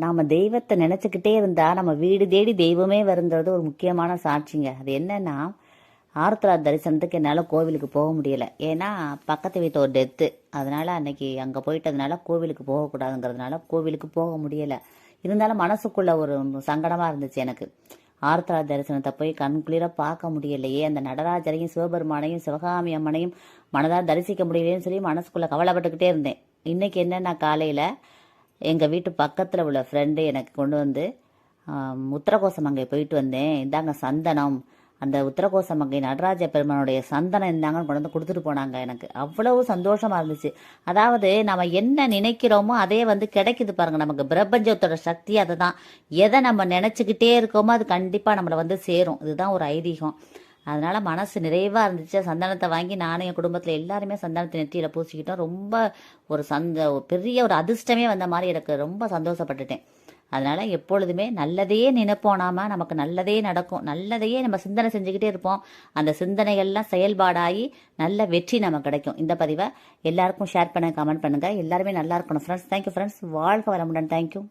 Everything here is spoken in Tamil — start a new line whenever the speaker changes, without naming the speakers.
நாம தெய்வத்தை நினைச்சுக்கிட்டே இருந்தா நம்ம வீடு தேடி தெய்வமே வருங்கிறது ஒரு முக்கியமான சாட்சிங்க. அது என்னன்னா, ஆருத்ரா தரிசனத்துக்கு என்னால் கோவிலுக்கு போக முடியல. ஏன்னா பக்கத்து வீட்டு ஒரு டெத்து. அதனால அன்னைக்கு அங்கே போயிட்டதுனால கோவிலுக்கு போகக்கூடாதுங்கிறதுனால கோவிலுக்கு போக முடியல. இருந்தாலும் மனசுக்குள்ள ஒரு சங்கடமா இருந்துச்சு எனக்கு. ஆருத்ரா தரிசனத்தை போய் கண்குளிர பார்க்க முடியலையே, அந்த நடராஜரையும் சிவபெருமானையும் சிவகாமி அம்மனையும் மனதால் தரிசிக்க முடியலையேன்னு சொல்லி மனசுக்குள்ள கவலைப்பட்டுக்கிட்டே இருந்தேன். இன்னைக்கு என்னன்னா, காலையில் எங்கள் வீட்டு பக்கத்தில் உள்ள ஃப்ரெண்டு எனக்கு கொண்டு வந்து உத்தரகோசமங்கை போயிட்டு வந்தேன், இந்தாங்க சந்தனம், அந்த உத்தரகோசமங்கை நடராஜ பெருமானுடைய சந்தனம் இருந்தாங்கன்னு கொண்டு வந்து கொடுத்துட்டு போனாங்க. எனக்கு அவ்வளவு சந்தோஷமா இருந்துச்சு. அதாவது நம்ம என்ன நினைக்கிறோமோ அதே வந்து கிடைக்குது பாருங்க. நமக்கு பிரபஞ்சத்தோட சக்தி அதுதான். எதை நம்ம நினைச்சுக்கிட்டே இருக்கோமோ அது கண்டிப்பாக நம்மளை வந்து சேரும். இதுதான் ஒரு ஐதீகம். அதனால மனசு நிறைவாக இருந்துச்சு. சந்தனத்தை வாங்கி நானும் என் குடும்பத்தில் எல்லாருமே சந்தனத்தை நெற்றியில் பூசிக்கிட்டோம். ரொம்ப ஒரு பெரிய ஒரு அதிர்ஷ்டமே வந்த மாதிரி எனக்கு ரொம்ப சந்தோஷப்பட்டுட்டேன். அதனால எப்பொழுதுமே நல்லதையே நினைப்போம். நாம நமக்கு நல்லதே நடக்கும். நல்லதையே நம்ம சிந்தனை செஞ்சுக்கிட்டே இருப்போம். அந்த சிந்தனைகள்லாம் செயல்பாடாகி நல்ல வெற்றி நமக்கு கிடைக்கும். இந்த பதிவை எல்லாருக்கும் ஷேர் பண்ணுங்க, கமெண்ட் பண்ணுங்க. எல்லாருமே நல்லா இருக்கணும் ஃப்ரெண்ட்ஸ். Thank you friends. வாழ்க வளமுடன். தேங்க்யூ.